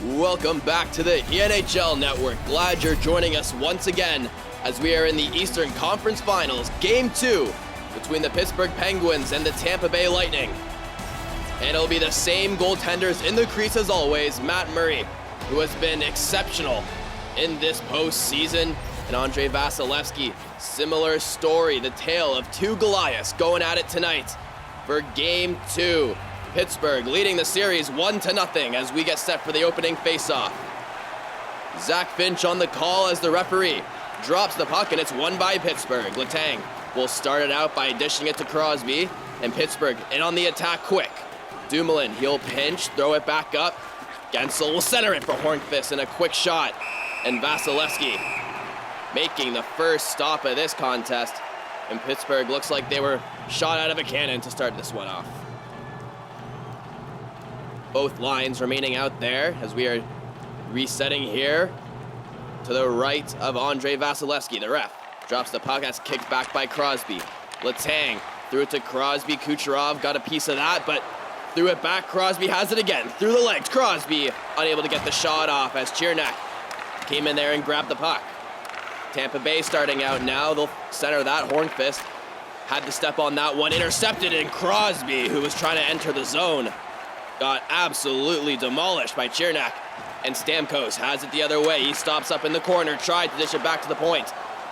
Welcome back to the NHL Network. Glad you're joining us once again as we are in the Eastern Conference Finals, Game 2 between the Pittsburgh Penguins and the Tampa Bay Lightning. And it'll be the same goaltenders in the crease as always, Matt Murray, who has been exceptional in this postseason, and Andrei Vasilevsky. Similar story, the tale of two Goliaths going at it tonight for Game 2. Pittsburgh leading the series 1-0 as we get set for the opening faceoff. Zach Finch on the call as the referee drops the puck, and it's won by Pittsburgh. Letang will start it out by dishing it to Crosby, and Pittsburgh in on the attack quick. Dumoulin, he'll pinch, throw it back up. Gensel will center it for Hornqvist and a quick shot. And Vasilevsky making the first stop of this contest. And Pittsburgh looks like they were shot out of a cannon to start this one off. Both lines remaining out there as we are resetting here to the right of Andrei Vasilevsky. The ref drops the puck, that's kicked back by Crosby. Letang threw it to Crosby. Kucherov got a piece of that, but threw it back. Crosby has it again. Through the legs. Crosby unable to get the shot off as Chirnak came in there and grabbed the puck. Tampa Bay starting out now. They'll center that. Hornqvist had to step on that one. Intercepted, and Crosby, who was trying to enter the zone, got absolutely demolished by Chirnak. And Stamkos has it the other way. He stops up in the corner, tried to dish it back to the point.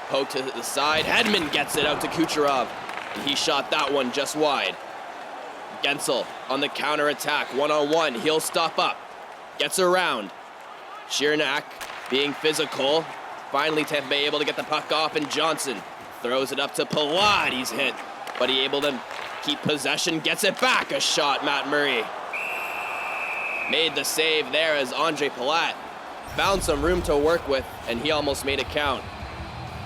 Poke to the side. Hedman gets it out to Kucherov. And he shot that one just wide. Gensel on the counter-attack, one-on-one. He'll stop up. Gets around. Chirnak being physical. Finally, Tampa Bay able to get the puck off, and Johnson throws it up to Palat. He's hit, but he able to keep possession. Gets it back. A shot, Matt Murray made the save there as Andre Palat found some room to work with, and he almost made it count.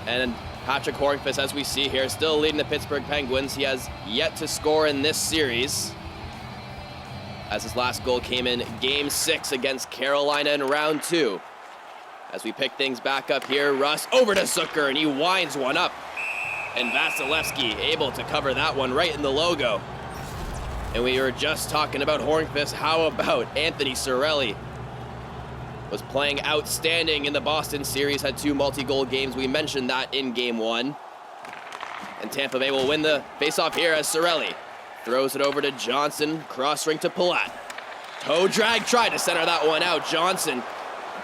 And Patrick Hornqvist, as we see here, still leading the Pittsburgh Penguins. He has yet to score in this series, as his last goal came in Game 6 against Carolina in Round 2. As we pick things back up here, Russ over to Zucker, and he winds one up. And Vasilevsky able to cover that one right in the logo. And we were just talking about Hornqvist. How about Anthony Cirelli? Was playing outstanding in the Boston series, had 2 multi-goal games. We mentioned that in Game 1. And Tampa Bay will win the faceoff here as Cirelli throws it over to Johnson, cross ring to Palat. Toe drag, tried to center that one out. Johnson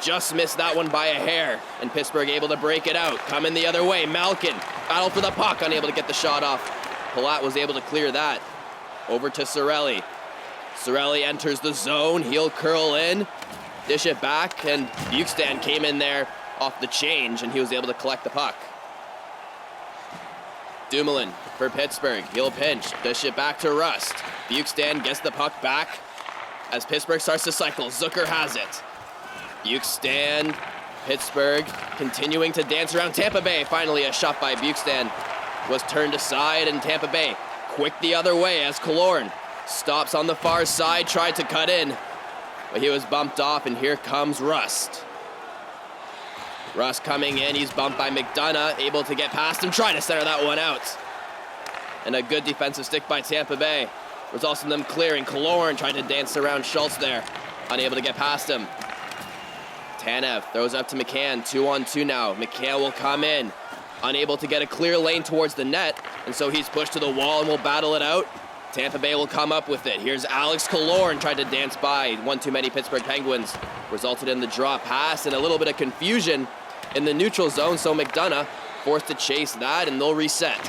just missed that one by a hair, and Pittsburgh able to break it out. Coming the other way, Malkin battled for the puck, unable to get the shot off. Palat was able to clear that. Over to Cirelli. Cirelli enters the zone. He'll curl in, dish it back, and Bukestan came in there off the change, and he was able to collect the puck. Dumoulin for Pittsburgh. He'll pinch, dish it back to Rust. Bukestan gets the puck back as Pittsburgh starts to cycle. Zucker has it. Bukestan, Pittsburgh continuing to dance around Tampa Bay. Finally, a shot by Bukestan was turned aside, and Tampa Bay quick the other way as Killorn stops on the far side, tried to cut in, but he was bumped off, and here comes Rust. Rust coming in, he's bumped by McDonough, able to get past him, trying to center that one out. And a good defensive stick by Tampa Bay, results in them clearing. Killorn tried to dance around Schultz there, unable to get past him. Tanev throws up to McCann, 2-on-2 now. McCann will come in, unable to get a clear lane towards the net, and so he's pushed to the wall and will battle it out. Tampa Bay will come up with it. Here's Alex Killorn, tried to dance by one too many Pittsburgh Penguins. Resulted in the draw pass and a little bit of confusion in the neutral zone, so McDonough forced to chase that, and they'll reset.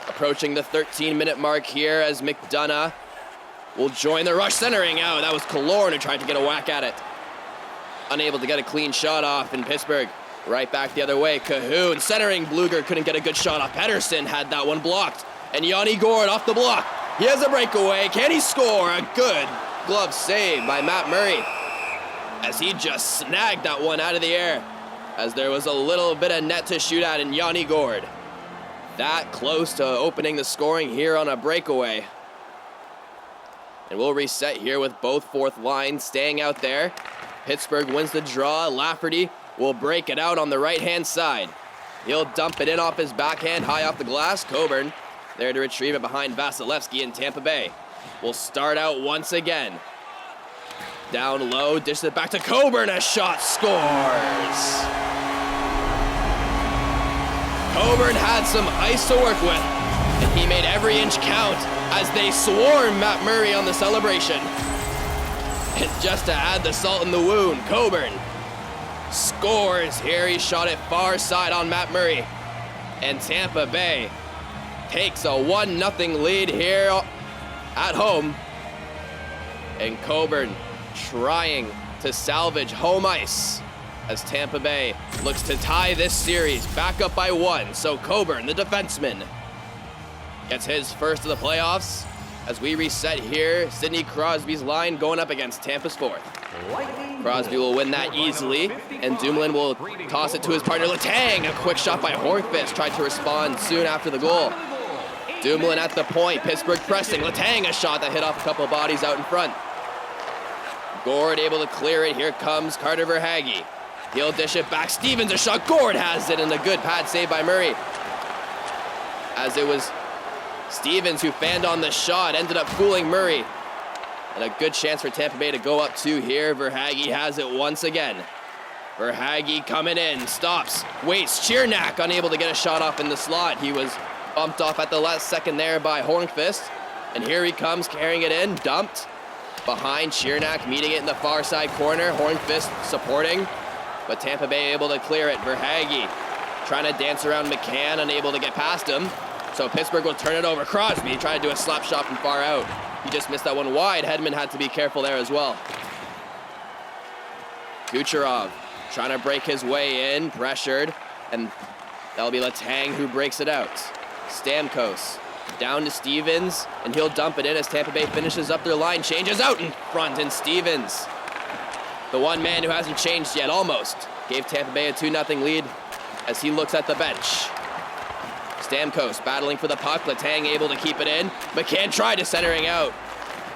Approaching the 13-minute mark here as McDonough will join the rush, centering out. That was Killorn who tried to get a whack at it. Unable to get a clean shot off, in Pittsburgh right back the other way. Cahoon centering. Bluger couldn't get a good shot off. Pedersen had that one blocked. And Yanni Gourde off the block. He has a breakaway. Can he score? A good glove save by Matt Murray as he just snagged that one out of the air, as there was a little bit of net to shoot at in Yanni Gourde. That close to opening the scoring here on a breakaway. And we'll reset here with both fourth lines staying out there. Pittsburgh wins the draw. Lafferty will break it out on the right-hand side. He'll dump it in off his backhand, high off the glass. Coburn there to retrieve it behind Vasilevsky in Tampa Bay. Will start out once again. Down low, dishes it back to Coburn, a shot, scores! Coburn had some ice to work with, and he made every inch count as they swarmed Matt Murray on the celebration. And just to add the salt in the wound, Coburn scores here. He shot it far side on Matt Murray. And Tampa Bay takes a 1-0 lead here at home. And Coburn trying to salvage home ice as Tampa Bay looks to tie this series back up by 1. So Coburn, the defenseman, gets his first of the playoffs as we reset here. Sidney Crosby's line going up against Tampa's fourth. Crosby will win that easily, and Dumoulin will toss it to his partner Letang. A quick shot by Hornqvist, tried to respond soon after the goal. Dumoulin at the point, Pittsburgh pressing. Letang, a shot that hit off a couple of bodies out in front. Gord able to clear it. Here comes Carter Verhaeghe. He'll dish it back. Stevens, a shot. Gord has it, and a good pad save by Murray. As it was Stevens who fanned on the shot, ended up fooling Murray. And a good chance for Tampa Bay to go up 2 here. Verhaeghe has it once again. Verhaeghe coming in, stops, waits. Chiernak unable to get a shot off in the slot. He was bumped off at the last second there by Hornqvist. And here he comes carrying it in, dumped. Behind Chiernak, meeting it in the far side corner. Hornqvist supporting, but Tampa Bay able to clear it. Verhaeghe trying to dance around McCann, unable to get past him. So Pittsburgh will turn it over. Crosby trying to do a slap shot from far out. He just missed that one wide. Hedman had to be careful there as well. Kucherov trying to break his way in, pressured, and that'll be Letang who breaks it out. Stamkos down to Stevens, and he'll dump it in as Tampa Bay finishes up their line, changes out in front, and Stevens, the one man who hasn't changed yet, almost gave Tampa Bay a 2-0 lead as he looks at the bench. Stamkos battling for the puck. Letang able to keep it in. McCann tried to centering out.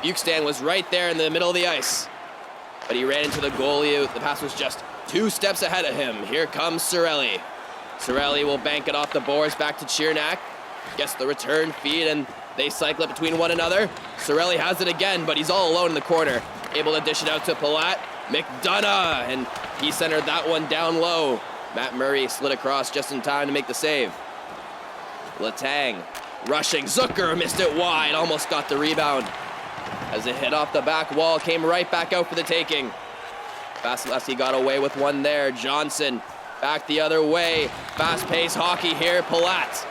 Bukestan was right there in the middle of the ice, but he ran into the goalie. The pass was just 2 steps ahead of him. Here comes Cirelli. Cirelli will bank it off the boards back to Chiernak. Gets the return feed, and they cycle it between one another. Cirelli has it again, but he's all alone in the corner. Able to dish it out to Palat. McDonough, and he centered that one down low. Matt Murray slid across just in time to make the save. Letang rushing. Zucker missed it wide, almost got the rebound. As it hit off the back wall, came right back out for the taking. Vasilevsky got away with one there. Johnson back the other way. Fast-paced hockey here. Palat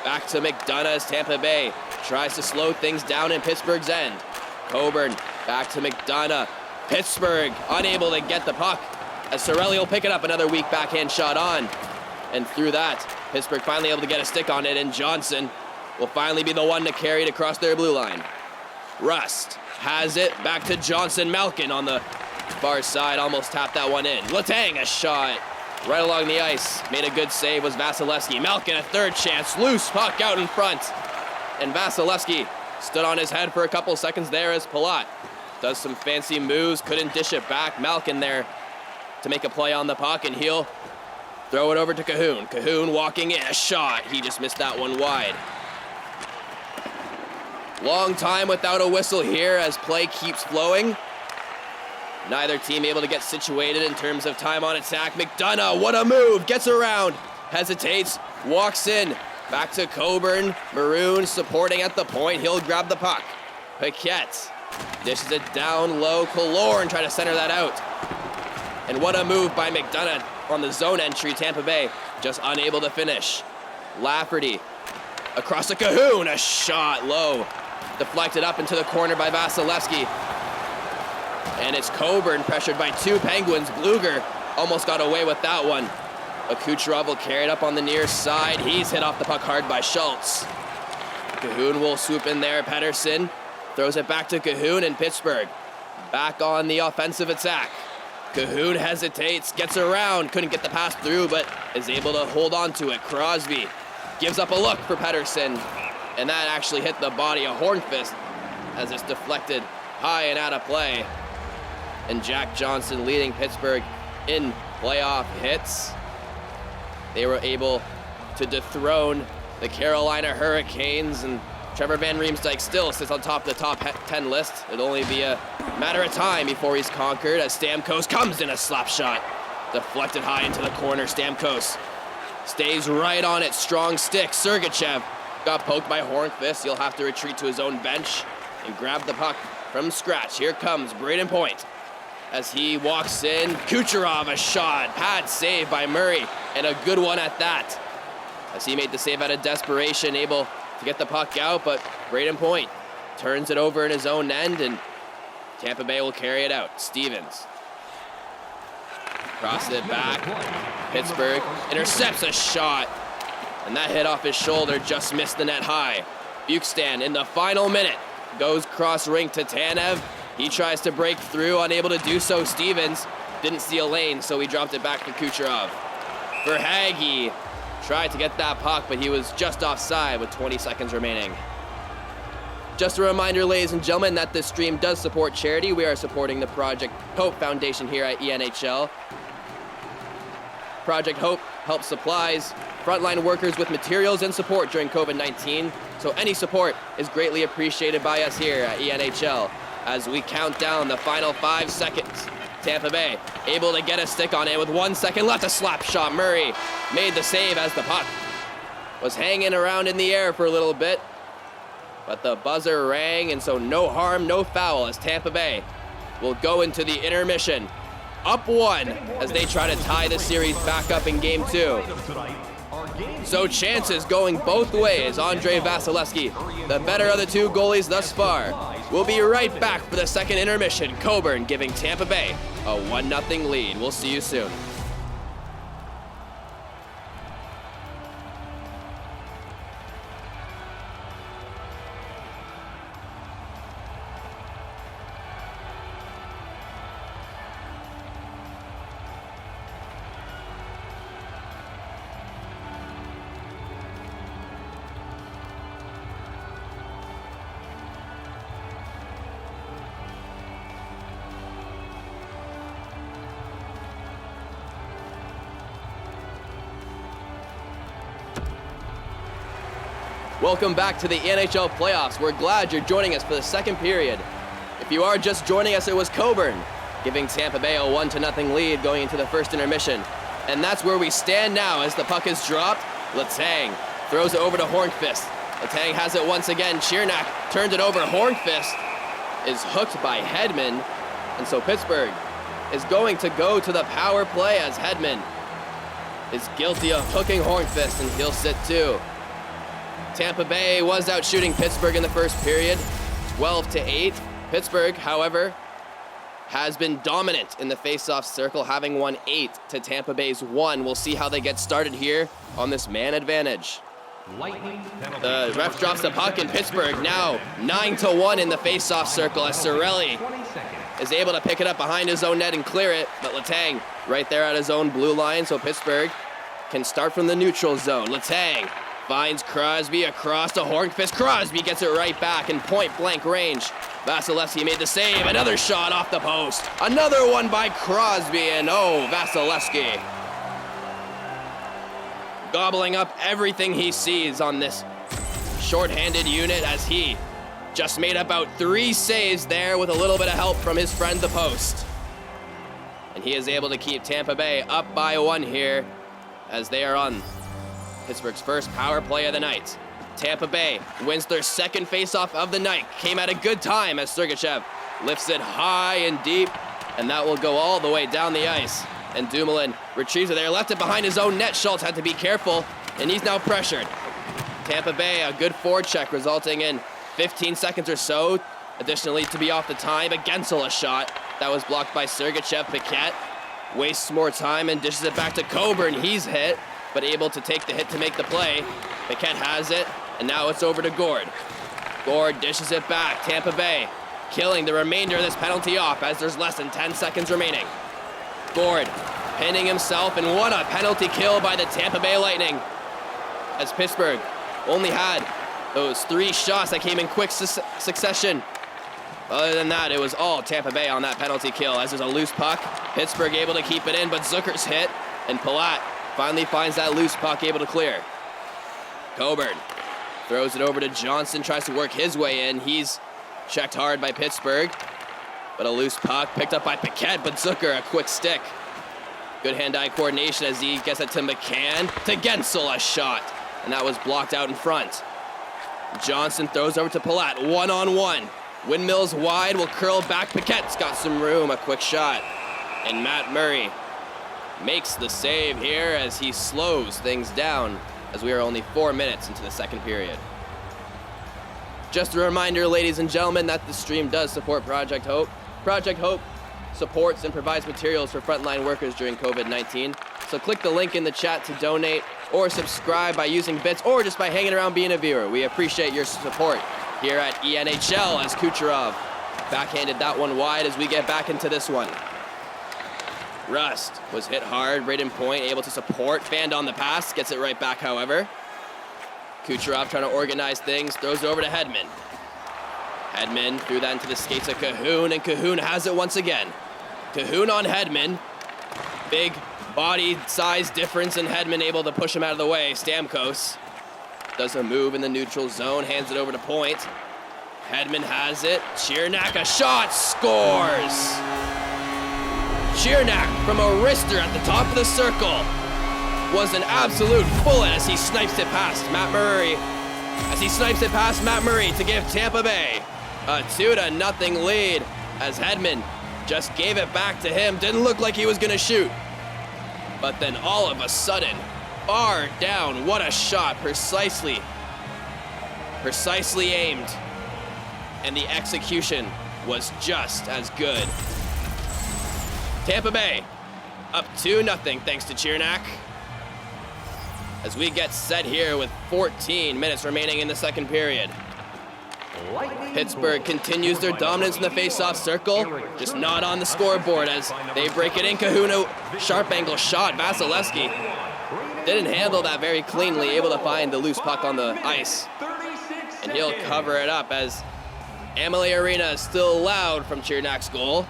back to McDonough as Tampa Bay tries to slow things down in Pittsburgh's end. Coburn back to McDonough. Pittsburgh unable to get the puck as Cirelli will pick it up. Another weak backhand shot on. And through that, Pittsburgh finally able to get a stick on it, and Johnson will finally be the one to carry it across their blue line. Rust has it back to Johnson. Malkin on the far side almost tapped that one in. Letang, a shot right along the ice. Made a good save was Vasilevsky. Malkin, a third chance. Loose puck out in front. And Vasilevsky stood on his head for a couple seconds there as Palat does some fancy moves. Couldn't dish it back. Malkin there to make a play on the puck, and he'll throw it over to Cahoon. Cahoon walking in, a shot. He just missed that one wide. Long time without a whistle here as play keeps flowing. Neither team able to get situated in terms of time on attack. McDonough, what a move. Gets around, hesitates, walks in. Back to Coburn. Maroon supporting at the point. He'll grab the puck. Paquette dishes it down low. Killorn try to center that out. And what a move by McDonough on the zone entry. Tampa Bay just unable to finish. Lafferty across to Cahoon. A shot low. Deflected up into the corner by Vasilevsky. And it's Coburn pressured by 2 Penguins. Bluger almost got away with that one. Kucherov will carry it up on the near side. He's hit off the puck hard by Schultz. Cahoon will swoop in there. Pettersson throws it back to Cahoon, and Pittsburgh back on the offensive attack. Cahoon hesitates, gets around, couldn't get the pass through, but is able to hold on to it. Crosby gives up a look for Pettersson, and that actually hit the body of Hornqvist as it's deflected high and out of play. And Jack Johnson leading Pittsburgh in playoff hits. They were able to dethrone the Carolina Hurricanes and Trevor Van Riemsdyk still sits on top of the top 10 list. It'll only be a matter of time before he's conquered as Stamkos comes in a slap shot. Deflected high into the corner. Stamkos stays right on it. Strong stick. Sergachev got poked by Hornqvist. He'll have to retreat to his own bench and grab the puck from scratch. Here comes Braden Point as he walks in. Kucherov, a shot. Pad save by Murray, and a good one at that, as he made the save out of desperation, able to get the puck out, but Braden Point turns it over in his own end, and Tampa Bay will carry it out. Stevens crosses it back. Pittsburgh intercepts a shot, and that hit off his shoulder, just missed the net high. Bukestan in the final minute goes cross rink to Tanev. He tries to break through, unable to do so. Stevens didn't see a lane, so he dropped it back to Kucherov. Verhaeghe tried to get that puck, but he was just offside with 20 seconds remaining. Just a reminder, ladies and gentlemen, that this stream does support charity. We are supporting the Project Hope Foundation here at ENHL. Project Hope helps supplies frontline workers with materials and support during COVID-19, so any support is greatly appreciated by us here at ENHL. As we count down the final 5 seconds, Tampa Bay able to get a stick on it with 1 second left. A slap shot. Murray made the save as the puck was hanging around in the air for a little bit, but the buzzer rang, and so no harm, no foul, as Tampa Bay will go into the intermission up 1 as they try to tie the series back up in game 2. So chances going both ways. Andrei Vasilevskiy, the better of the two goalies thus far. We'll be right back for the second intermission. Coburn giving Tampa Bay a 1-0 lead. We'll see you soon. Welcome back to the NHL playoffs. We're glad you're joining us for the second period. If you are just joining us, it was Coburn giving Tampa Bay a 1-0 lead going into the first intermission. And that's where we stand now as the puck is dropped. Letang throws it over to Hornqvist. Letang has it once again. Chirnak turns it over. Hornqvist is hooked by Hedman. And so Pittsburgh is going to go to the power play as Hedman is guilty of hooking Hornqvist, and he'll sit too. Tampa Bay was out shooting Pittsburgh in the first period, 12-8. Pittsburgh, however, has been dominant in the face-off circle, having won 8 to Tampa Bay's 1. We'll see how they get started here on this man advantage. The ref drops the puck in Pittsburgh, now 9-1 in the face-off circle as Cirelli is able to pick it up behind his own net and clear it, but Letang right there at his own blue line, so Pittsburgh can start from the neutral zone. Letang finds Crosby across to Hornqvist. Crosby gets it right back in point-blank range. Vasilevskiy made the save. Another shot off the post. Another one by Crosby, and Vasilevskiy gobbling up everything he sees on this shorthanded unit as he just made about 3 saves there with a little bit of help from his friend the post. And he is able to keep Tampa Bay up by 1 here as they are on Pittsburgh's first power play of the night. Tampa Bay wins their second faceoff of the night. Came at a good time as Sergachev lifts it high and deep, and that will go all the way down the ice. And Dumoulin retrieves it there, left it behind his own net. Schultz had to be careful, and he's now pressured. Tampa Bay, a good forecheck resulting in 15 seconds or so. Additionally, to be off the time, a Gensel a shot that was blocked by Sergachev. Paquette wastes more time and dishes it back to Coburn. He's hit, but able to take the hit to make the play. Paquette has it, and now it's over to Gord. Gord dishes it back. Tampa Bay killing the remainder of this penalty off as there's less than 10 seconds remaining. Gord pinning himself, and what a penalty kill by the Tampa Bay Lightning, as Pittsburgh only had those 3 shots that came in quick succession. Other than that, it was all Tampa Bay on that penalty kill as there's a loose puck. Pittsburgh able to keep it in, but Zucker's hit, and Palat finally finds that loose puck, able to clear. Coburn Throws it over to Johnson, tries to work his way in. He's checked hard by Pittsburgh. But a loose puck picked up by Paquette, but Zucker, a quick stick. Good hand-eye coordination as he gets it to McCann. To Gensel, a shot. And that was blocked out in front. Johnson throws over to Palat, one-on-one. Windmills wide, will curl back. Paquette's got some room, a quick shot. And Matt Murray makes the save here as he slows things down as we are only 4 minutes into the second period. Just a reminder, ladies and gentlemen, that the stream does support Project Hope. Project Hope supports and provides materials for frontline workers during COVID-19. So click the link in the chat to donate or subscribe by using bits or just by hanging around being a viewer. We appreciate your support here at ENHL as Kucherov backhanded that one wide as we get back into this one. Rust was hit hard, Braden Point able to support, fanned on the pass, gets it right back however. Kucherov trying to organize things, throws it over to Hedman. Hedman threw that into the skates of Cahoon, and Cahoon has it once again. Cahoon on Hedman. Big body size difference, and Hedman able to push him out of the way. Stamkos does a move in the neutral zone, hands it over to Point. Hedman has it. Chiernak, a shot, scores! Chiernak from a wrister at the top of the circle was an absolute bullet as he snipes it past Matt Murray. To give Tampa Bay a 2-0 lead as Hedman just gave it back to him. Didn't look like he was gonna shoot. But then all of a sudden, far down, what a shot, precisely aimed. And the execution was just as good. Tampa Bay up 2-0 thanks to Chiernak. As we get set here with 14 minutes remaining in the second period. Pittsburgh continues their dominance in the face-off circle, just not on the scoreboard as they break it in. Kahuna, sharp angle shot. Vasilevsky didn't handle that very cleanly, able to find the loose puck on the ice. And he'll cover it up as Amalie Arena is still loud from Chiernak's goal.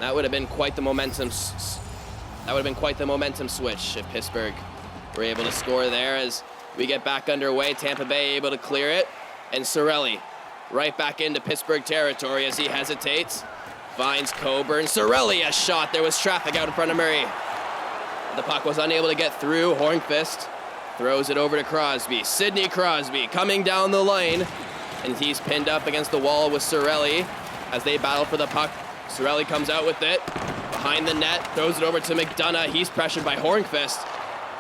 That would have been quite the momentum. Switch if Pittsburgh were able to score there. As we get back underway, Tampa Bay able to clear it, and Cirelli right back into Pittsburgh territory as he hesitates, finds Coburn. Cirelli, a shot. There was traffic out in front of Murray. The puck was unable to get through. Hornqvist throws it over to Crosby. Sidney Crosby coming down the lane, and he's pinned up against the wall with Cirelli as they battle for the puck. Cirelli comes out with it, behind the net, throws it over to McDonough. He's pressured by Hornqvist.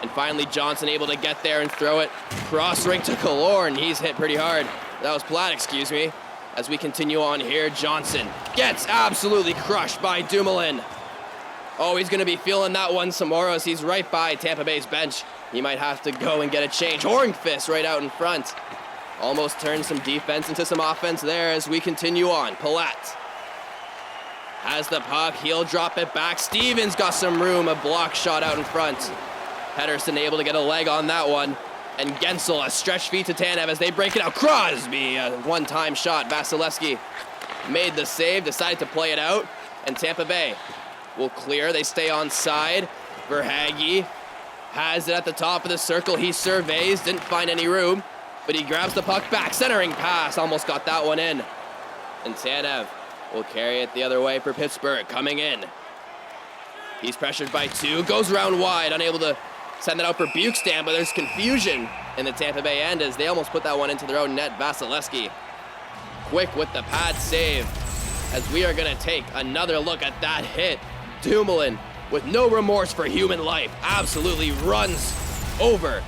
And finally Johnson able to get there and throw it cross rink to Killorn. He's hit pretty hard. That was Platt, excuse me. As we continue on here, Johnson gets absolutely crushed by Dumoulin. Oh, he's gonna be feeling that one some more as he's right by Tampa Bay's bench. He might have to go and get a change. Hornqvist right out in front. Almost turned some defense into some offense there as we continue on. Palat has the puck, he'll drop it back. Stevens got some room, a block shot out in front. Pedersen able to get a leg on that one. And Gensel, a stretch feed to Tanev as they break it out. Crosby, a one-time shot. Vasilevsky made the save, decided to play it out. And Tampa Bay will clear, they stay on side. Verhaeghe has it at the top of the circle. He surveys, didn't find any room, but he grabs the puck back. Centering pass, almost got that one in. And Tanev will carry it the other way for Pittsburgh, coming in. He's pressured by two, goes around wide, unable to send it out for Bukestam, but there's confusion in the Tampa Bay end as they almost put that one into their own net. Vasilevsky quick with the pad save as we are gonna take another look at that hit. Dumoulin with no remorse for human life absolutely runs over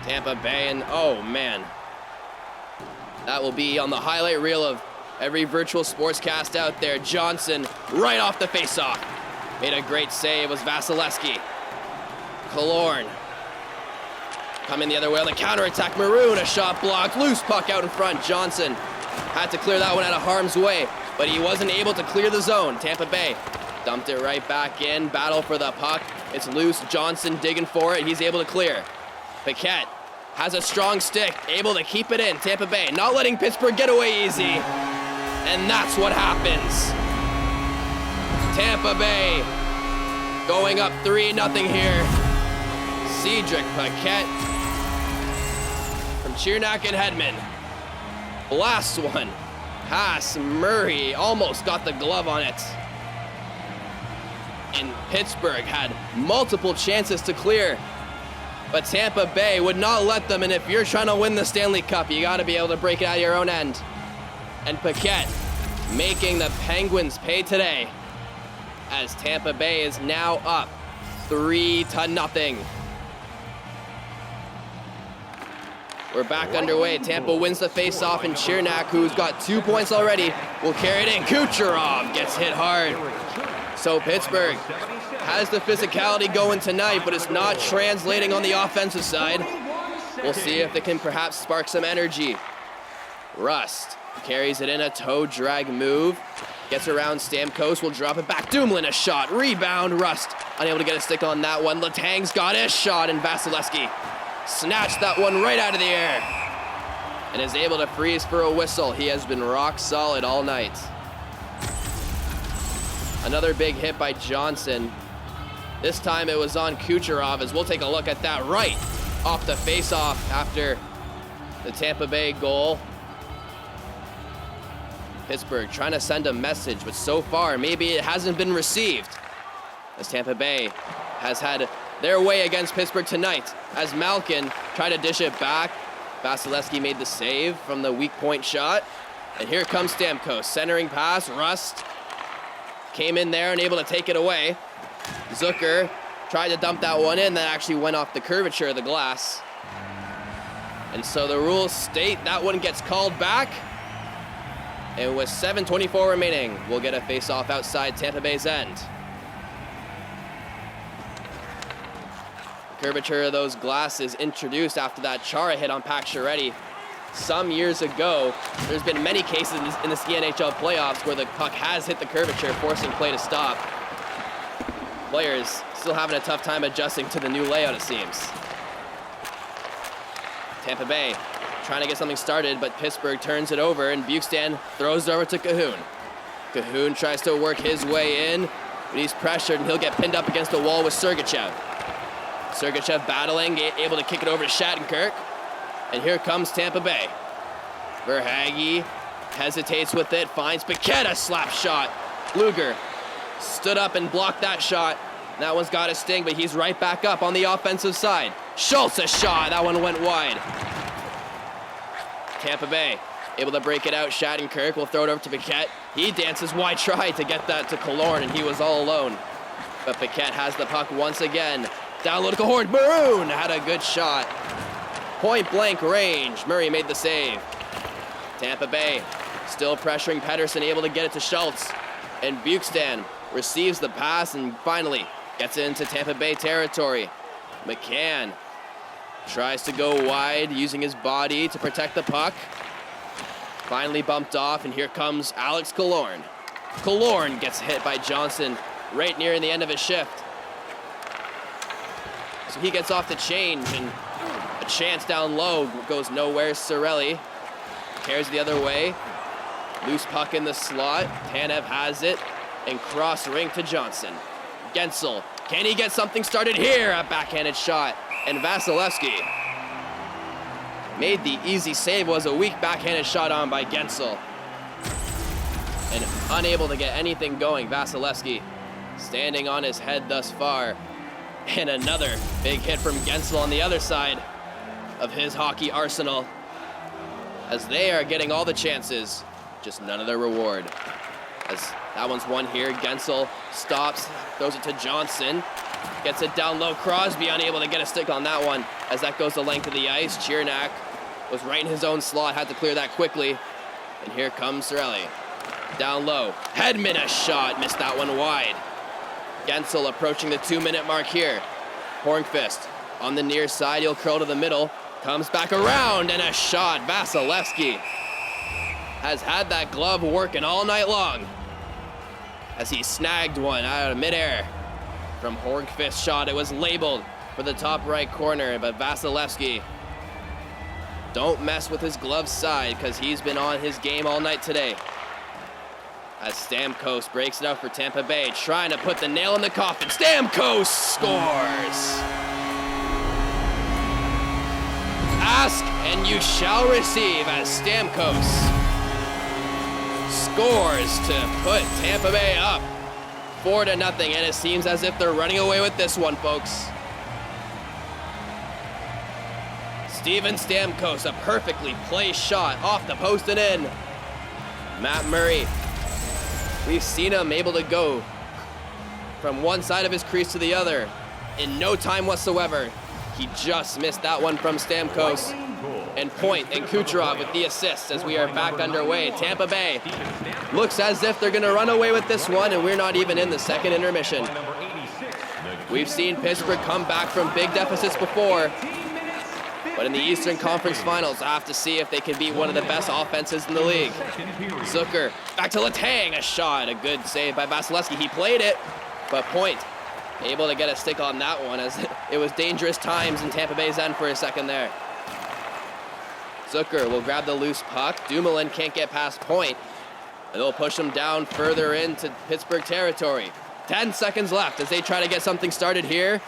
Tampa Bay, and oh man, that will be on the highlight reel of every virtual sportscast out there. Johnson right off the face-off. Made a great save, was Vasilevsky. Killorn coming the other way on the counterattack. Maroon, a shot blocked. Loose puck out in front. Johnson had to clear that one out of harm's way, but he wasn't able to clear the zone. Tampa Bay dumped it right back in. Battle for the puck. It's loose. Johnson digging for it. He's able to clear. Paquette has a strong stick, able to keep it in. Tampa Bay not letting Pittsburgh get away easy. And that's what happens. Tampa Bay going up 3-0 here. Cedric Paquette from Chiernak and Hedman. Last one. Pass. Murray almost got the glove on it. And Pittsburgh had multiple chances to clear, but Tampa Bay would not let them. And if you're trying to win the Stanley Cup, you got to be able to break it out of your own end. And Paquette making the Penguins pay today, as Tampa Bay is now up 3-0. We're back underway. Tampa wins the face-off, and Chiernak, who's got 2 points already, will carry it in. Kucherov gets hit hard. So Pittsburgh has the physicality going tonight, but it's not translating on the offensive side. We'll see if they can perhaps spark some energy. Rust carries it in a toe drag move. Gets around Stamkos, will drop it back. Dumoulin a shot, rebound. Rust unable to get a stick on that one. Letang's got a shot, and Vasilevsky snatched that one right out of the air and is able to freeze for a whistle. He has been rock solid all night. Another big hit by Johnson. This time it was on Kucherov, as we'll take a look at that right off the face-off after the Tampa Bay goal. Pittsburgh trying to send a message, but so far maybe it hasn't been received, as Tampa Bay has had their way against Pittsburgh tonight, as Malkin tried to dish it back. Vasilevsky made the save from the weak point shot. And here comes Stamkos, centering pass. Rust came in there and able to take it away. Zucker tried to dump that one in, that actually went off the curvature of the glass. And so the rules state that one gets called back. And with 7:24 remaining, we'll get a face-off outside Tampa Bay's end. The curvature of those glasses introduced after that Chara hit on Pacioretty some years ago. There's been many cases in the NHL playoffs where the puck has hit the curvature, forcing play to stop. Players still having a tough time adjusting to the new layout, it seems. Tampa Bay trying to get something started, but Pittsburgh turns it over, and Bukestan throws it over to Cahoon. Cahoon tries to work his way in, but he's pressured, and he'll get pinned up against the wall with Sergachev. Sergachev battling, able to kick it over to Shattenkirk. And here comes Tampa Bay. Verhaeghe hesitates with it, finds Paquette, a slap shot. Luger stood up and blocked that shot. That one's got a sting, but he's right back up on the offensive side. Schultz a shot, that one went wide. Tampa Bay able to break it out. Shattenkirk will throw it over to Paquette. He dances wide, tried to get that to Killorn, and he was all alone. But Paquette has the puck once again. Down low to Cahorn. Maroon had a good shot. Point blank range. Murray made the save. Tampa Bay still pressuring Pettersson, able to get it to Schultz. And Bukestan receives the pass and finally gets into Tampa Bay territory. McCann tries to go wide, using his body to protect the puck. Finally bumped off, and here comes Alex Killorn. Killorn gets hit by Johnson right near the end of his shift. So he gets off the change, and a chance down low goes nowhere. Cirelli carries the other way. Loose puck in the slot. Tanev has it, and cross ring to Johnson. Gensel, can he get something started here? A backhanded shot, and Vasilevsky made the easy save. Was a weak backhanded shot on by Gensel, and unable to get anything going. Vasilevsky standing on his head thus far. And another big hit from Gensel on the other side of his hockey arsenal, as they are getting all the chances, just none of the reward. As that one's won here, Gensel stops, throws it to Johnson, gets it down low. Crosby unable to get a stick on that one, as that goes the length of the ice. Chiernak was right in his own slot, had to clear that quickly. And here comes Cirelli. Down low. Hedman a shot, missed that one wide. Gensel approaching the 2-minute mark here. Hornqvist on the near side, he'll curl to the middle, comes back around, and a shot. Vasilevsky has had that glove working all night long, as he snagged one out of midair from Hornqvist's shot. It was labeled for the top right corner, but Vasilevsky, don't mess with his glove side, because he's been on his game all night today. As Stamkos breaks it out for Tampa Bay, trying to put the nail in the coffin. Stamkos scores! Ask and you shall receive as Stamkos scores to put Tampa Bay up 4-0, and it seems as if they're running away with this one, folks. Steven Stamkos, a perfectly placed shot off the post and in. Matt Murray, we've seen him able to go from one side of his crease to the other in no time whatsoever. He just missed that one from Stamkos. And Point and Kucherov with the assists as we are back underway. Tampa Bay looks as if they're going to run away with this one, and we're not even in the second intermission. We've seen Pittsburgh come back from big deficits before, but in the Eastern Conference Finals, I have to see if they can beat one of the best offenses in the league. Zucker, back to Letang, a shot, a good save by Vasilevsky. He played it, but Point able to get a stick on that one as it was dangerous times in Tampa Bay's end for a second there. Zucker will grab the loose puck. Dumoulin can't get past Point. And they'll push him down further into Pittsburgh territory. 10 seconds left as they try to get something started here.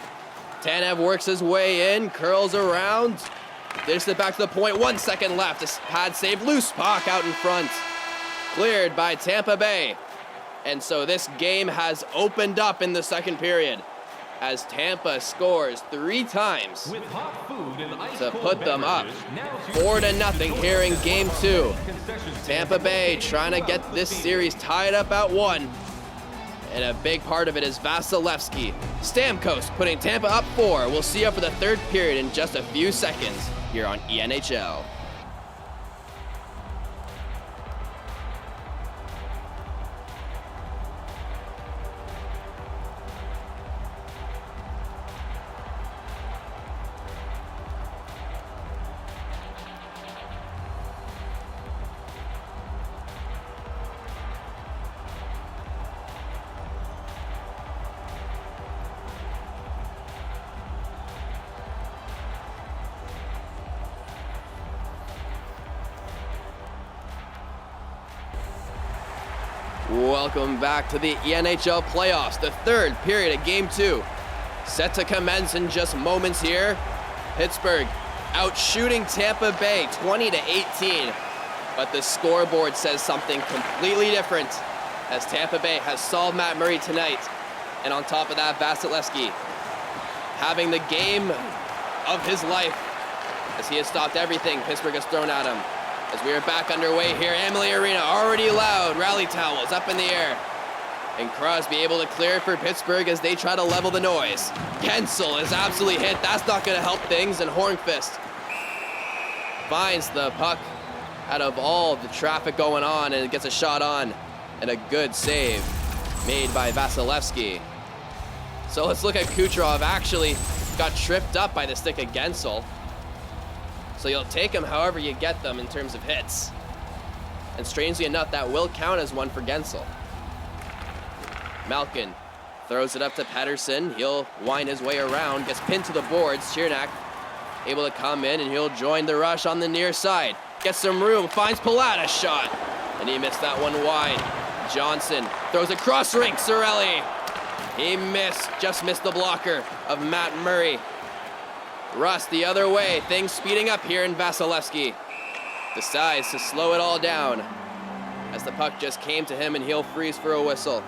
Tanev works his way in, curls around, dishes it back to the point. 1 second left. A pad save, loose puck out in front. Cleared by Tampa Bay. And so this game has opened up in the second period as Tampa scores 3 times to put them up 4-0 here in game 2. Tampa Bay trying to get this series tied up at 1. And a big part of it is Vasilevsky. Stamkos putting Tampa up 4. We'll see you for the third period in just a few seconds here on ENHL. Welcome back to the ENHL playoffs. The third period of game 2 set to commence in just moments here. Pittsburgh out shooting Tampa Bay 20-18, but the scoreboard says something completely different as Tampa Bay has solved Matt Murray tonight. And on top of that, Vasilevsky having the game of his life as he has stopped everything Pittsburgh has thrown at him. As we are back underway here, Amalie Arena already loud, rally towels up in the air. And Crosby able to clear for Pittsburgh as they try to level the noise. Gensel is absolutely hit, that's not gonna help things, and Hornqvist finds the puck out of all the traffic going on and gets a shot on, and a good save made by Vasilevsky. So let's look at Kucherov. Actually got tripped up by the stick of Gensel. So you'll take them however you get them in terms of hits. And strangely enough, that will count as one for Gensel. Malkin throws it up to Pettersson. He'll wind his way around, gets pinned to the boards. Ciernak able to come in, and he'll join the rush on the near side. Gets some room, finds Palat a shot, and he missed that one wide. Johnson throws a cross rink. Cirelli, he just missed the blocker of Matt Murray. Russ the other way, things speeding up here in Vasilevsky. Decides to slow it all down as the puck just came to him, and he'll freeze for a whistle.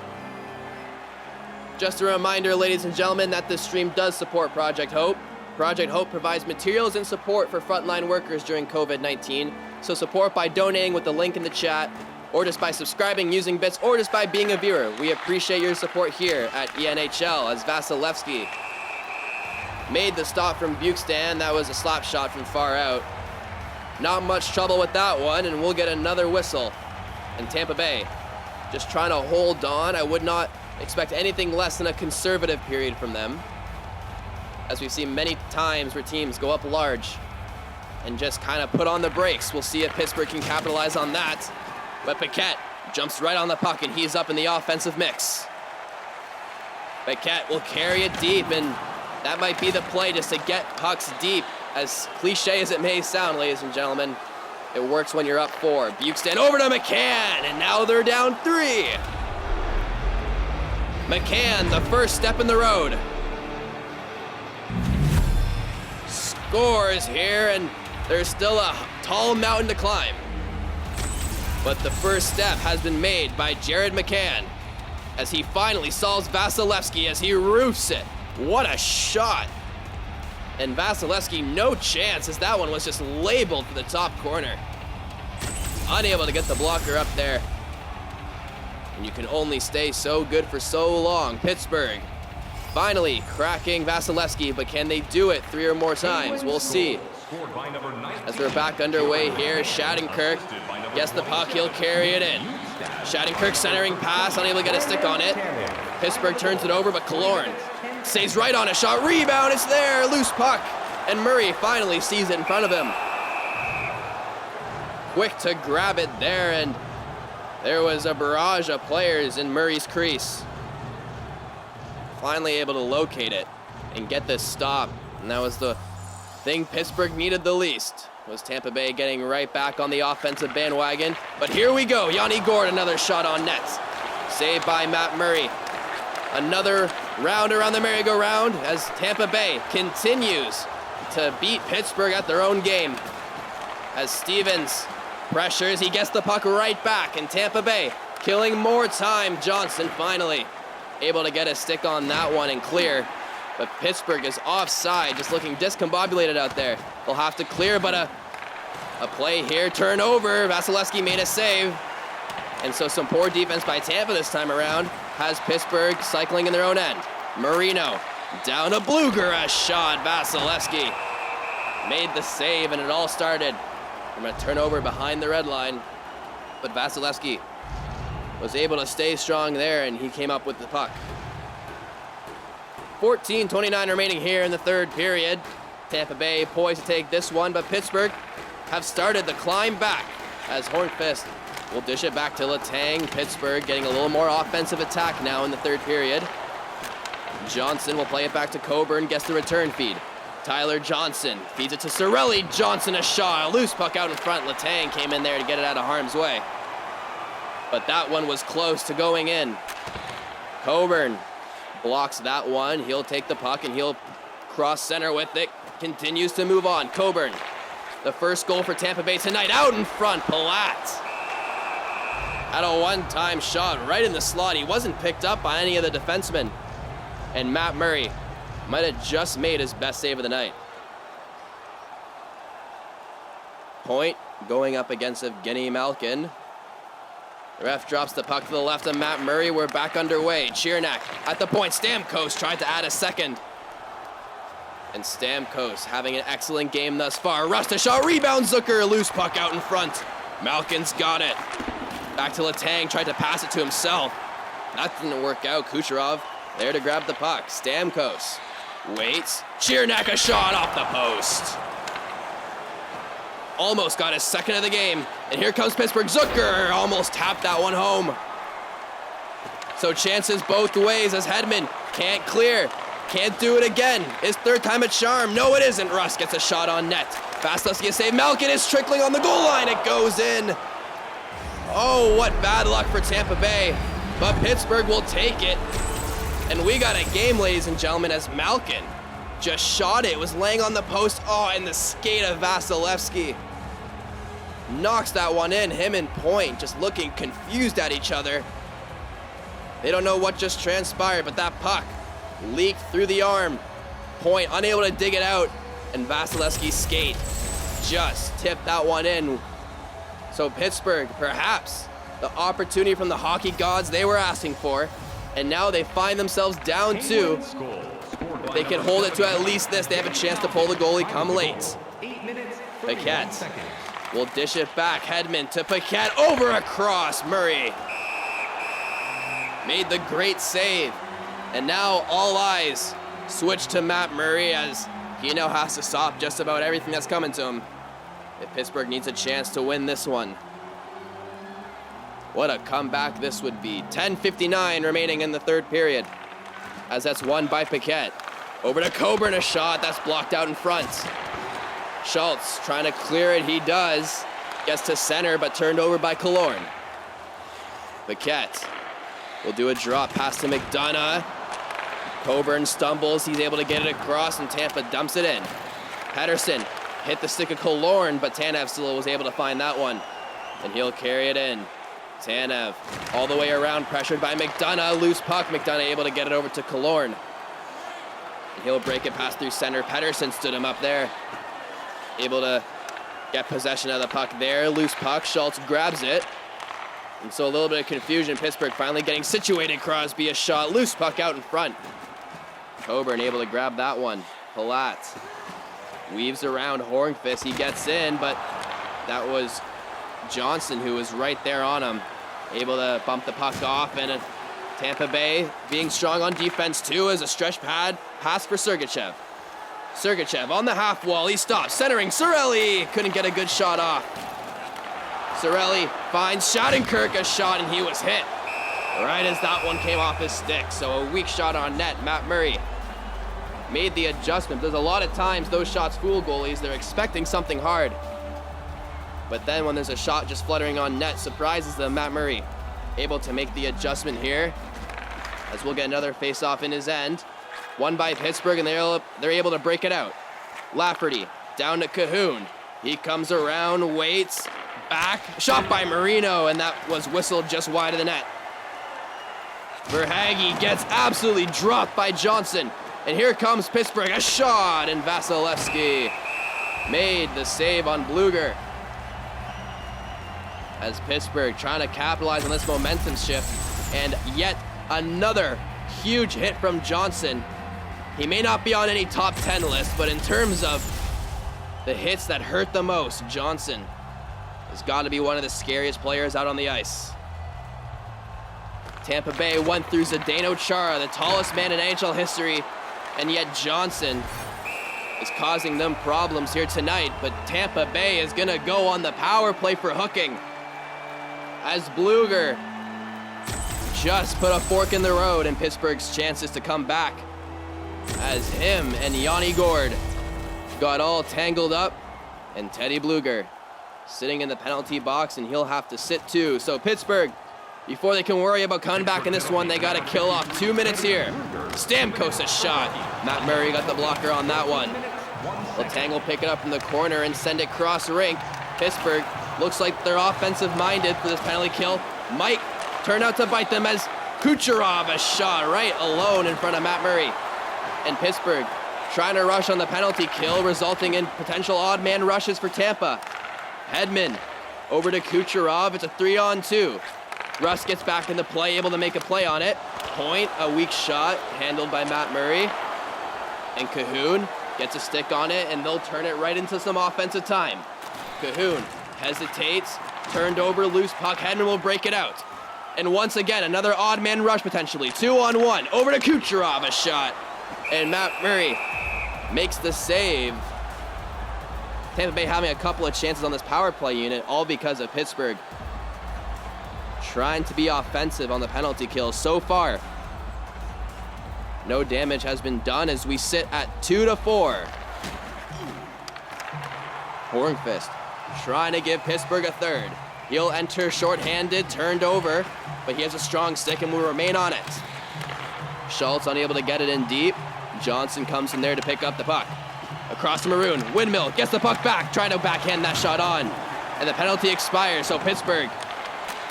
Just a reminder, ladies and gentlemen, that this stream does support Project Hope. Project Hope provides materials and support for frontline workers during COVID-19, so support by donating with the link in the chat, or just by subscribing using bits, or just by being a viewer. We appreciate your support here at ENHL as Vasilevsky made the stop from Buxton. That was a slap shot from far out. Not much trouble with that one, and we'll get another whistle. And Tampa Bay just trying to hold on. I would not expect anything less than a conservative period from them, as we've seen many times where teams go up large and just kind of put on the brakes. We'll see if Pittsburgh can capitalize on that. But Paquette jumps right on the puck, and he's up in the offensive mix. Paquette will carry it deep, and that might be the play, just to get pucks deep. As cliche as it may sound, ladies and gentlemen, it works when you're up 4. Buxton over to McCann, and now they're down 3. McCann, the first step in the road. Scores here, and There's still a tall mountain to climb. But the first step has been made by Jared McCann as he finally solves Vasilevsky as he roofs it. What a shot. And Vasilevsky, no chance, as that one was just labeled for the top corner. Unable to get the blocker up there. And you can only stay so good for so long. Pittsburgh finally cracking Vasilevsky, but can they do it 3 or more times? We'll see. As we're back underway here, Shattenkirk gets the puck, he'll carry it in. Shattenkirk centering pass, unable to get a stick on it. Pittsburgh turns it over, but Killorn stays right on a shot. Rebound, it's there, loose puck. And Murray finally sees it in front of him. Quick to grab it there, and there was a barrage of players in Murray's crease. Finally able to locate it and get this stop. And that was the thing Pittsburgh needed the least, was Tampa Bay getting right back on the offensive bandwagon. But here we go, Yanni Gourde, another shot on net. Saved by Matt Murray. Another round around the merry-go-round as Tampa Bay continues to beat Pittsburgh at their own game. As Stevens pressures, he gets the puck right back, and Tampa Bay killing more time. Johnson finally able to get a stick on that one and clear. But Pittsburgh is offside, just looking discombobulated out there. They'll have to clear, but a play here, turnover. Vasilevsky made a save. And so some poor defense by Tampa this time around has Pittsburgh cycling in their own end. Marino down to Bluger, a shot. Vasilevsky made the save, and it all started from a turnover behind the red line. But Vasilevsky was able to stay strong there, and he came up with the puck. 14:29 remaining here in the third period. Tampa Bay poised to take this one, but Pittsburgh have started the climb back as Hornqvist will dish it back to Letang. Pittsburgh getting a little more offensive attack now in the third period. Johnson will play it back to Coburn, gets the return feed. Tyler Johnson feeds it to Cirelli. Johnson a shot, a loose puck out in front. Letang came in there to get it out of harm's way. But that one was close to going in. Coburn blocks that one. He'll take the puck and he'll cross center with it. Continues to move on. Coburn, the first goal for Tampa Bay tonight, out in front. Palat had a one-time shot right in the slot. He wasn't picked up by any of the defensemen. And Matt Murray might have just made his best save of the night. Point going up against Evgeny Malkin. The ref drops the puck to the left of Matt Murray. We're back underway. Chiernak at the point. Stamkos tried to add a second. And Stamkos having an excellent game thus far. Rust shot, rebound, Zucker, loose puck out in front. Malkin's got it. Back to Letang, tried to pass it to himself. That didn't work out. Kucherov there to grab the puck. Stamkos waits. Chiernak a shot off the post. Almost got his second of the game. And here comes Pittsburgh. Zucker almost tapped that one home. So chances both ways as Hedman can't clear. Can't do it again. His third time at charm. No, it isn't. Russ gets a shot on net. Vasilevsky save. Malkin is trickling on the goal line. It goes in. Oh, what bad luck for Tampa Bay. But Pittsburgh will take it. And we got a game, ladies and gentlemen, as Malkin just shot it. It was laying on the post. Oh, and the skate of Vasilevsky knocks that one in. Him and Point just looking confused at each other. They don't know what just transpired, but that puck leaked through the arm. Point unable to dig it out, and Vasilevsky's skate just tipped that one in. So Pittsburgh, perhaps the opportunity from the hockey gods they were asking for, and now they find themselves down two. If they can hold it to at least this, they have a chance to pull the goalie come late. Paquette will dish it back. Hedman to Paquette, over across. Murray made the great save. And now all eyes switch to Matt Murray as he now has to stop just about everything that's coming to him if Pittsburgh needs a chance to win this one. What a comeback this would be. 10:59 remaining in the third period as that's won by Paquette. Over to Coburn, a shot that's blocked out in front. Schultz trying to clear it, he does. Gets to center, but turned over by Killorn. Paquette will do a drop pass to McDonough. Coburn stumbles, he's able to get it across, and Tampa dumps it in. Pedersen hit the stick of Killorn, but Tanev still was able to find that one. And he'll carry it in. Tanev all the way around, pressured by McDonough. Loose puck. McDonough able to get it over to Killorn. And he'll break it past through center. Pettersson stood him up there. Able to get possession of the puck there. Loose puck. Schultz grabs it. And so a little bit of confusion. Pittsburgh finally getting situated. Crosby a shot. Loose puck out in front. Coburn able to grab that one. Palat weaves around Hornqvist. He gets in, but that was Johnson who was right there on him. Able to bump the puck off, and Tampa Bay being strong on defense too as a stretch pad pass for Sergachev. Sergachev on the half wall. He stops. Centering. Cirelli couldn't get a good shot off. Cirelli finds Shattenkirk a shot, and he was hit right as that one came off his stick. So a weak shot on net. Matt Murray made the adjustment. There's a lot of times those shots fool goalies. They're expecting something hard. But then when there's a shot just fluttering on net, surprises them. Matt Murray able to make the adjustment here, as we'll get another face-off in his end. Won by Pittsburgh, and they're able to break it out. Lafferty down to Cahoon. He comes around, waits, back. Shot by Marino, and that was whistled just wide of the net. Verhaeghe gets absolutely dropped by Johnson. And here comes Pittsburgh, a shot, and Vasilevsky made the save on Bluger. As Pittsburgh trying to capitalize on this momentum shift, and yet another huge hit from Johnson. He may not be on any top 10 list, but in terms of the hits that hurt the most, Johnson has got to be one of the scariest players out on the ice. Tampa Bay went through Zdeno Chara, the tallest man in NHL history, and yet Johnson is causing them problems here tonight, but Tampa Bay is gonna go on the power play for hooking, as Bluger just put a fork in the road in Pittsburgh's chances to come back, as him and Yanni Gourde got all tangled up, and Teddy Bluger sitting in the penalty box, and he'll have to sit too. So Pittsburgh, before they can worry about coming back in this one, they got to kill off 2 minutes here. Stamkos a shot. Matt Murray got the blocker on that one. Letang will pick it up from the corner and send it cross rink. Pittsburgh looks like they're offensive minded for this penalty kill. Might turn out to bite them as Kucherov a shot right alone in front of Matt Murray. And Pittsburgh trying to rush on the penalty kill, resulting in potential odd man rushes for Tampa. Hedman over to Kucherov. It's a 3-on-2. Russ gets back into play, able to make a play on it. Point, a weak shot, handled by Matt Murray. And Cahoon gets a stick on it, and they'll turn it right into some offensive time. Cahoon hesitates, turned over, loose puck. Hedman will break it out. And once again, another odd man rush potentially. 2-on-1, over to Kucherov, a shot. And Matt Murray makes the save. Tampa Bay having a couple of chances on this power play unit, all because of Pittsburgh trying to be offensive on the penalty kill. So far, no damage has been done as we sit at 2-4. Hornqvist trying to give Pittsburgh a third. He'll enter shorthanded, turned over, but he has a strong stick and will remain on it. Schultz unable to get it in deep. Johnson comes in there to pick up the puck. Across to Maroon, windmill, gets the puck back, trying to backhand that shot on. And the penalty expires, so Pittsburgh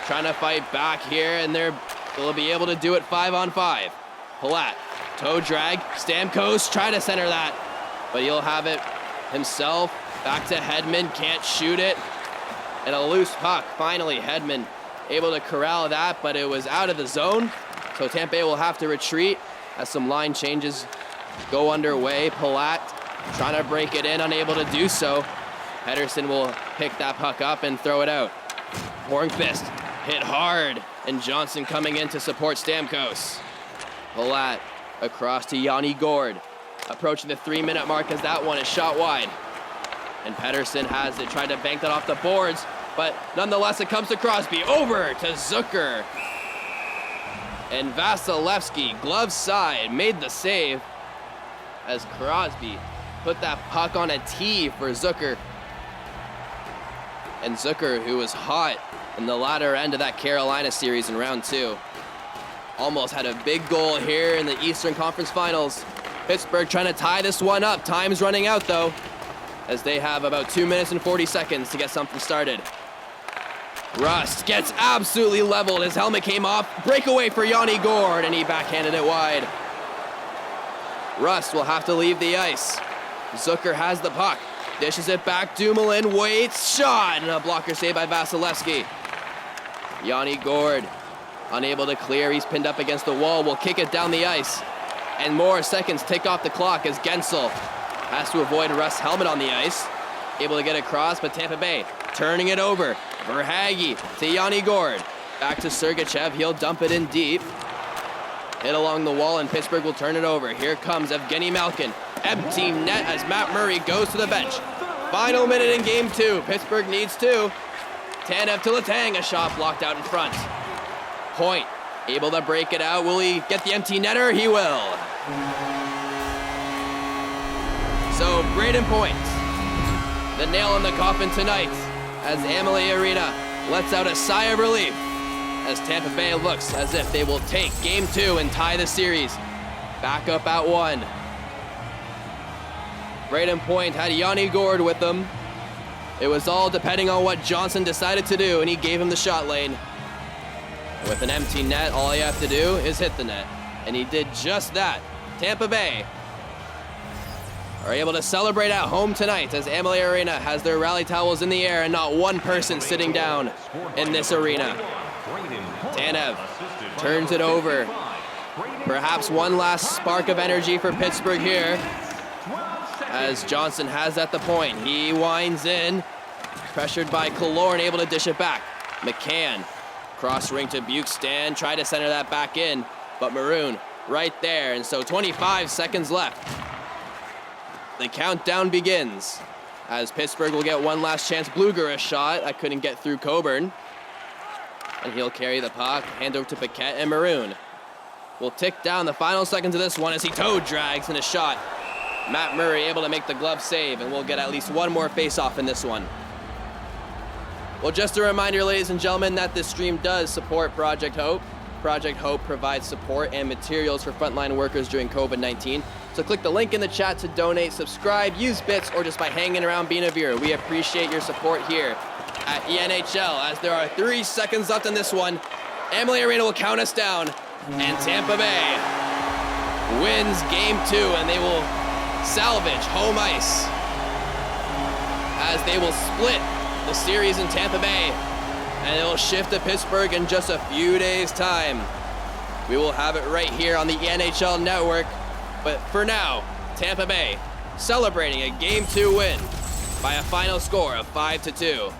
trying to fight back here, and they'll be able to do it 5-on-5. Palat, toe drag, Stamkos, try to center that, but he'll have it himself. Back to Hedman, can't shoot it. And a loose puck, finally Hedman able to corral that, but it was out of the zone. So Tampa Bay will have to retreat as some line changes go underway. Palat trying to break it in, unable to do so. Pettersson will pick that puck up and throw it out. Hornqvist hit hard, and Johnson coming in to support Stamkos. Palat across to Yanni Gourde, approaching the 3-minute mark as that one is shot wide. And Pettersson has it, tried to bank that off the boards, but nonetheless it comes to Crosby, over to Zucker. And Vasilevsky, glove side, made the save as Crosby put that puck on a tee for Zucker. And Zucker, who was hot in the latter end of that Carolina series in round 2, almost had a big goal here in the Eastern Conference Finals. Pittsburgh trying to tie this one up. Time's running out though. as they have about 2 minutes and 40 seconds to get something started. Rust gets absolutely leveled. His helmet came off. Breakaway for Yanni Gord, and he backhanded it wide. Rust will have to leave the ice. Zucker has the puck. Dishes it back. Dumoulin waits. Shot, and a blocker save by Vasilevsky. Yanni Gord unable to clear. He's pinned up against the wall. Will kick it down the ice. And more seconds tick off the clock as Gensel has to avoid Rust's helmet on the ice. Able to get across, but Tampa Bay turning it over. Verhaeghe to Yanni Gord. Back to Sergachev. He'll dump it in deep. Hit along the wall, and Pittsburgh will turn it over. Here comes Evgeny Malkin. Empty net as Matt Murray goes to the bench. Final minute in game 2. Pittsburgh needs 2. Tanev to Letang. A shot blocked out in front. Point able to break it out. Will he get the empty netter? He will. So Braden Point, the nail in the coffin tonight, as Amalie Arena lets out a sigh of relief as Tampa Bay looks as if they will take game 2 and tie the series. Back up at 1. Braden Point had Yanni Gord with him. It was all depending on what Johnson decided to do, and he gave him the shot lane. With an empty net, all you have to do is hit the net. And he did just that. Tampa Bay are able to celebrate at home tonight as Amalie Arena has their rally towels in the air and not one person sitting down in this arena. Tanev turns it over. Perhaps one last spark of energy for Pittsburgh here as Johnson has at the point. He winds in, pressured by Killorn, able to dish it back. McCann, cross ring to Buxton, try to center that back in, but Maroon right there, and so 25 seconds left. The countdown begins as Pittsburgh will get one last chance. Bluger a shot. I couldn't get through Coburn. And he'll carry the puck, hand over to Paquette, and Maroon will tick down the final seconds of this one as he toe drags in a shot. Matt Murray able to make the glove save, and we'll get at least one more face-off in this one. Well, just a reminder, ladies and gentlemen, that this stream does support Project Hope. Project Hope provides support and materials for frontline workers during COVID-19. So click the link in the chat to donate, subscribe, use bits, or just by hanging around being a viewer. We appreciate your support here at ENHL as there are 3 seconds left in this one. Amalie Arena will count us down, and Tampa Bay wins game 2, and they will salvage home ice as they will split the series in Tampa Bay, and it will shift to Pittsburgh in just a few days' time. We will have it right here on the ENHL network. But for now, Tampa Bay celebrating a Game 2 win by a final score of 5-2.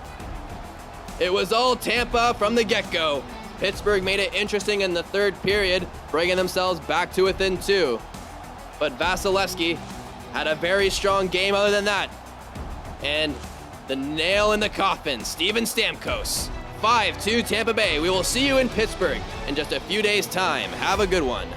It was all Tampa from the get-go. Pittsburgh made it interesting in the third period, bringing themselves back to within 2. But Vasilevsky had a very strong game other than that. And the nail in the coffin, Steven Stamkos. 5-2 Tampa Bay. We will see you in Pittsburgh in just a few days' time. Have a good one.